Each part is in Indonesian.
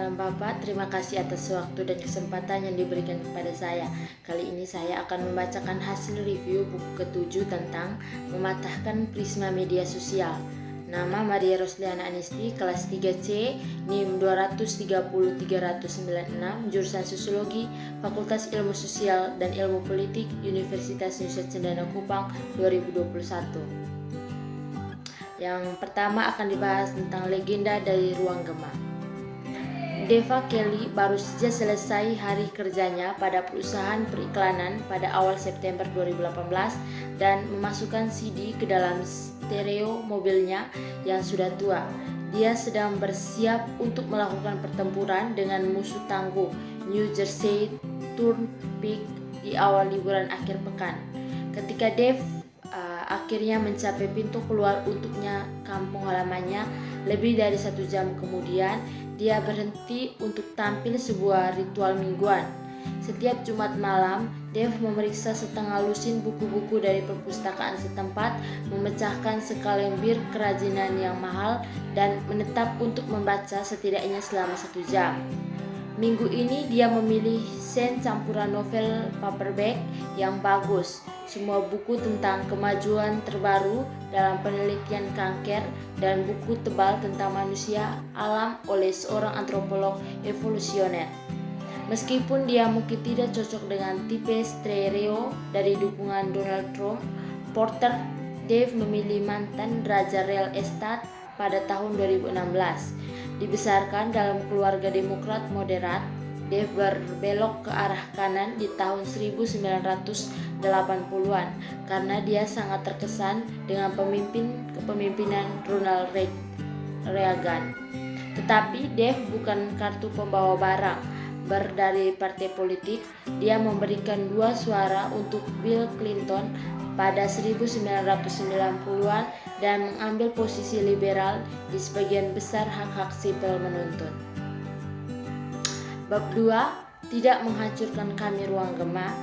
malam Bapak, terima kasih atas waktu dan kesempatan yang diberikan kepada saya. Kali ini saya akan membacakan hasil review buku ke-7 tentang Mematahkan Prisma Media Sosial. Nama Maria Rosliana Anisti, kelas 3C, NIM 230-396, jurusan Sosiologi, Fakultas Ilmu Sosial dan Ilmu Politik, Universitas Nusa Cendana Kupang 2021. Yang pertama akan dibahas tentang legenda dari Ruang Gema. Deva Kelly baru saja selesai hari kerjanya pada perusahaan periklanan pada awal September 2018 dan memasukkan CD ke dalam stereo mobilnya yang sudah tua. Dia sedang bersiap untuk melakukan pertempuran dengan musuh tangguh New Jersey Turnpike di awal liburan akhir pekan. Ketika Dev akhirnya mencapai pintu keluar untuknya kampung halamannya, lebih dari 1 jam kemudian dia berhenti untuk tampil sebuah ritual mingguan. Setiap Jumat malam, Dev memeriksa setengah lusin buku-buku dari perpustakaan setempat, memecahkan sekaleng bir kerajinan yang mahal, dan menetap untuk membaca setidaknya selama 1 jam. Minggu ini dia memilih sen campuran novel paperback yang bagus, semua buku tentang kemajuan terbaru dalam penelitian kanker, dan buku tebal tentang manusia alam oleh seorang antropolog evolusioner. Meskipun dia mungkin tidak cocok dengan tipe stereo dari dukungan Donald Trump Porter, Dev memilih mantan Raja Real Estate pada tahun 2016. Dibesarkan dalam keluarga Demokrat moderat, Dev berbelok ke arah kanan di tahun 1980-an karena dia sangat terkesan dengan kepemimpinan Ronald Reagan. Tetapi Dev bukan kartu pembawa barang. Dari partai politik, dia memberikan 2 suara untuk Bill Clinton pada 1990-an dan mengambil posisi liberal di sebagian besar hak-hak sipil menuntut. Bab 2. Tidak menghancurkan kami Ruang Gema.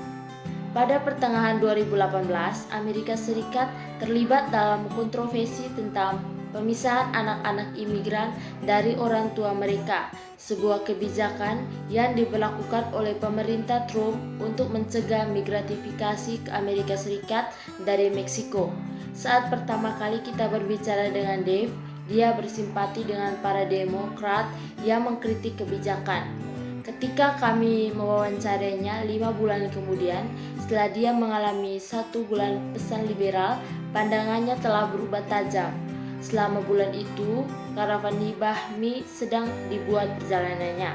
Pada pertengahan 2018, Amerika Serikat terlibat dalam kontroversi tentang pemisahan anak-anak imigran dari orang tua mereka, sebuah kebijakan yang diberlakukan oleh pemerintah Trump untuk mencegah migratifikasi ke Amerika Serikat dari Meksiko. Saat pertama kali kita berbicara dengan Dave, dia bersimpati dengan para Demokrat yang mengkritik kebijakan. Ketika kami mewawancarainya 5 bulan kemudian, setelah dia mengalami 1 bulan pesan liberal, pandangannya telah berubah tajam. Selama bulan itu, karavan Bahmi sedang dibuat perjalanannya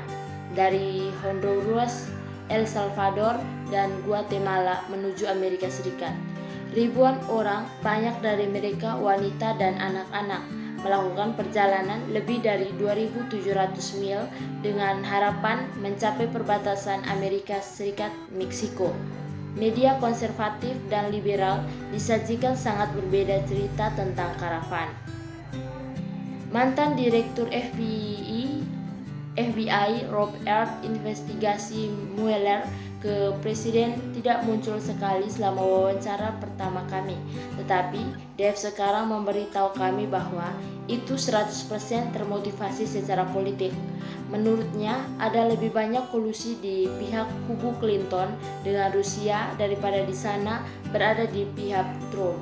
dari Honduras, El Salvador, dan Guatemala menuju Amerika Serikat. Ribuan orang, banyak dari mereka wanita dan anak-anak, melakukan perjalanan lebih dari 2.700 mil dengan harapan mencapai perbatasan Amerika Serikat-Meksiko. Media konservatif dan liberal disajikan sangat berbeda cerita tentang karavan. Mantan Direktur FBI Robert investigasi Mueller ke Presiden tidak muncul sekali selama wawancara pertama kami, tetapi Dev sekarang memberitahu kami bahwa itu 100% termotivasi secara politik. Menurutnya, ada lebih banyak kolusi di pihak kubu Clinton dengan Rusia daripada di sana berada di pihak Trump.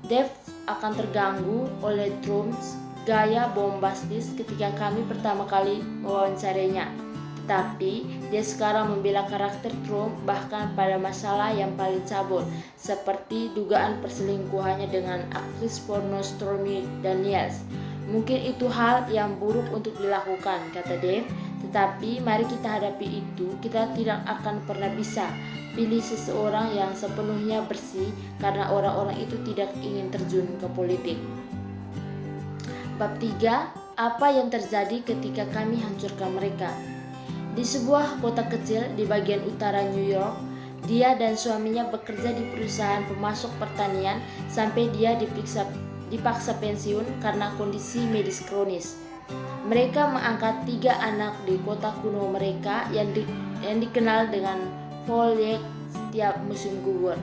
Dev akan terganggu oleh Trump's gaya bombastis ketika kami pertama kali mewawancarainya. Tetapi dia sekarang membela karakter Trump bahkan pada masalah yang paling cabul, seperti dugaan perselingkuhannya dengan aktris porno Stormy Daniels. Mungkin itu hal yang buruk untuk dilakukan, kata Dave, tetapi mari kita hadapi itu. Kita tidak akan pernah bisa pilih seseorang yang sepenuhnya bersih karena orang-orang itu tidak ingin terjun ke politik. Bab 3. Apa yang terjadi ketika kami hancurkan mereka? Di sebuah kota kecil di bagian utara New York, dia dan suaminya bekerja di perusahaan pemasok pertanian sampai dia dipaksa pensiun karena kondisi medis kronis. Mereka mengangkat 3 anak di kota kuno mereka yang dikenal dengan foliage setiap musim gugur.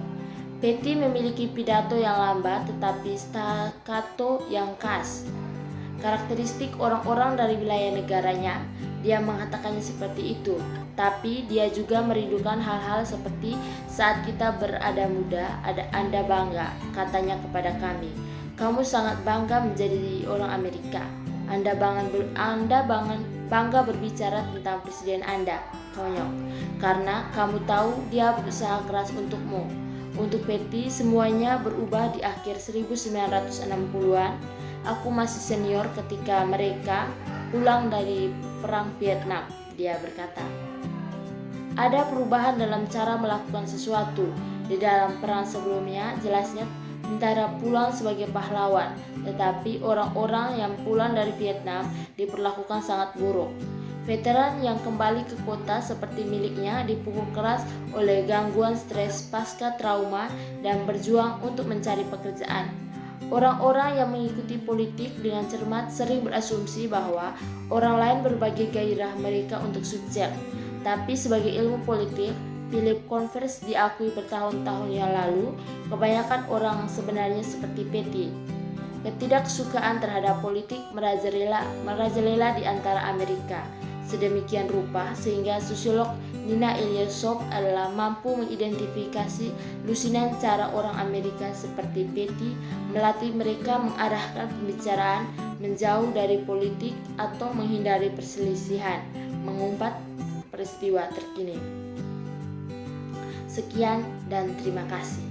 Patty memiliki pidato yang lambat tetapi staccato yang khas, karakteristik orang-orang dari wilayah negaranya. dia mengatakannya seperti itu, tapi dia juga merindukan hal-hal seperti saat kita berada muda, Anda bangga, katanya kepada kami. Kamu sangat bangga menjadi orang Amerika. Anda bangga berbicara tentang presiden Anda, konyol, karena kamu tahu dia berusaha keras untukmu. Untuk Patty, semuanya berubah di akhir 1960-an. Aku masih senior ketika mereka pulang dari Perang Vietnam, dia berkata. Ada perubahan dalam cara melakukan sesuatu. Di dalam perang sebelumnya, jelasnya tentara pulang sebagai pahlawan, tetapi orang-orang yang pulang dari Vietnam diperlakukan sangat buruk. Veteran yang kembali ke kota seperti miliknya dipukul keras oleh gangguan stres pasca trauma dan berjuang untuk mencari pekerjaan. Orang-orang yang mengikuti politik dengan cermat sering berasumsi bahwa orang lain berbagi gairah mereka untuk sukses. Tapi sebagai ilmu politik, Philip Converse diakui bertahun-tahun yang lalu, kebanyakan orang sebenarnya seperti Patty. Ketidaksukaan terhadap politik merajalela di antara Amerika. Sedemikian rupa sehingga sosiolog Nina Ilyasov adalah mampu mengidentifikasi lusinan cara orang Amerika seperti Patty melatih mereka mengarahkan pembicaraan menjauh dari politik atau menghindari perselisihan, mengumpat peristiwa terkini. Sekian dan terima kasih.